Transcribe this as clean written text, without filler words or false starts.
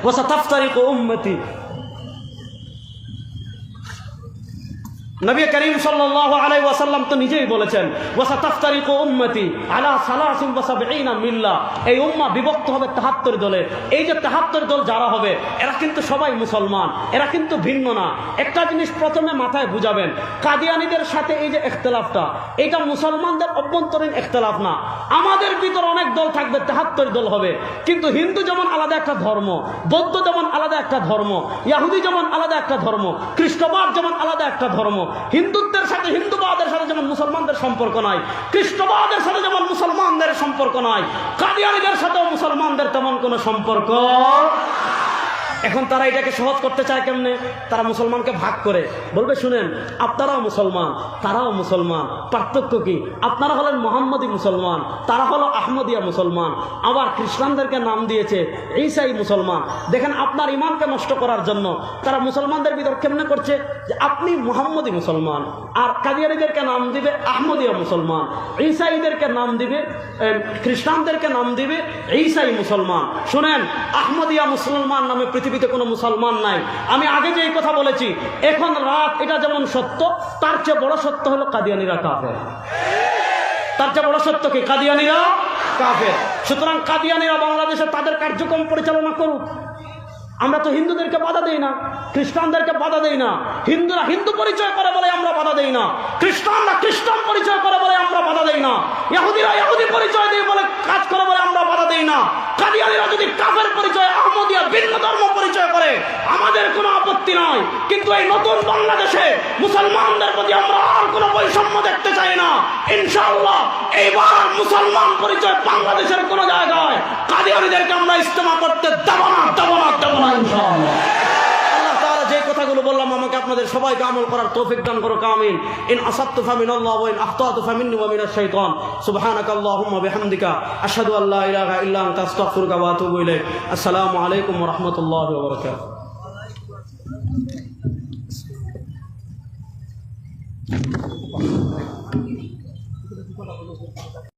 ওয়া সাতাফতারিকু উম্মতি। নবী করিম সাল্লাল্লাহু আলাইহি ওয়াসাল্লাম তো নিজেই বলেছেন ওয়া সাতাফতারিকু উম্মতি আলা 73 মিল্লাহ, এই উম্মাহ বিভক্ত হবে 73 দলে। এই যে 73 দল যারা হবে এরা কিন্তু সবাই মুসলমান, এরা কিন্তু ভিন্ন না। একটা জিনিস প্রথমে মাথায় বুঝাবেন, কাদিয়ানীদের সাথে এই যে ইখতিলাফটা, এটা মুসলমানদের অভ্যন্তরীণ ইখতিলাফ না। আমাদের ভিতর অনেক দল থাকবে, 73 দল হবে, কিন্তু হিন্দু যেমন আলাদা একটা ধর্ম, বৌদ্ধ যেমন আলাদা একটা ধর্ম, ইহুদি যেমন আলাদা একটা ধর্ম, খ্রিস্টবাদ যেমন আলাদা একটা ধর্ম, হিন্দুত্বের সাথে হিন্দুবাদের সাথে যেমন মুসলমানদের সম্পর্ক নাই, খ্রিস্টবাদের সাথে যেমন মুসলমানদের সম্পর্ক নাই, কাদিয়ানীদের সাথেও মুসলমানদের তেমন কোনো সম্পর্ক। এখন তারা এটাকে সহজ করতে চায় কেমনে? তারা মুসলমানকে ভাগ করে বলবে, শুনেন আপনারাও মুসলমান তারাও মুসলমান, পার্থক্য কি? আপনারা হলেন মোহাম্মদী মুসলমান, তারা হলো আহমদিয়া মুসলমান। আবার খ্রিস্টানদেরকে নাম দিয়েছে ঈসাই মুসলমান। দেখেন আপনার ইমানকে নষ্ট করার জন্য তারা মুসলমানদের ভিতর কেমনে করছে যে আপনি মোহাম্মদী মুসলমান, আর কাদিয়ানীদেরকে নাম দিবে আহমদিয়া মুসলমান, ঈসাইদেরকে নাম দিবে, খ্রিস্টানদেরকে নাম দিবে ঈসাই মুসলমান। শুনেন, আহমদিয়া মুসলমান নামে পৃথিবীতে কোনো মুসলমান নাই। আমি আগে যে এই কথা বলেছি, এখন রাত এটা যেমন সত্য, তার চেয়ে বড় সত্য হলো কাদিয়ানীরা কাফের। তার চেয়ে বড় সত্য কি? কাদিয়ানীরা কাফের। সুতরাং কাদিয়ানীরা বাংলাদেশে তাদের কার্যক্রম পরিচালনা করুক, আমরা তো হিন্দুদেরকে বাধা দেই না, খ্রিস্টানদেরকে বাধা দেই না। হিন্দুরা হিন্দু পরিচয় করে বলে আমরা বাধা দেই না, খ্রিস্টানরা খ্রিস্টান পরিচয় করে বলে আমরা বাধা দেই না, ইহুদিরা ইহুদি পরিচয় দিয়ে বলে কাজ করে বলে আমরা বাধা দেই না। কাদিয়ানীরা যদি কাফের পরিচয়, আহমদিয়া ভিন্ন ধর্ম পরিচয় করে আমাদের কোনো আপত্তি নয়, কিন্তু এই নতুন বাংলাদেশে মুসলমানদের প্রতি আমরা আর কোনো বৈষম্য দেখতে চাই না। ইনশাআল্লাহ এইবার মুসলমান পরিচয় বাংলাদেশের কোনো জায়গায় কাদিয়ানীদেরকে আমরা ইস্তেমা করতে দেব না, দেব না, দেব না ইনশাআল্লাহ। আল্লাহ তাআলা যে কথাগুলো বললাম আমাকে আপনাদের সবাইকে আমল করার তৌফিক দান করুক, আমিন। ইন আসাবতু ফামিনাল্লাহ ওয়া ইন আখতাতু ফামিন্নি ওয়া মিনাশ শাইতান। সুবহানাকাল্লাহুম্মা বিহামদিকা আশহাদু আল্লা ইলাহা ইল্লা আনতা আস্তাগফিরুকা ওয়া আতুবু ইলাইক। আসসালামু আলাইকুম ওয়া রাহমাতুল্লাহি ওয়া বারাকাতুহু।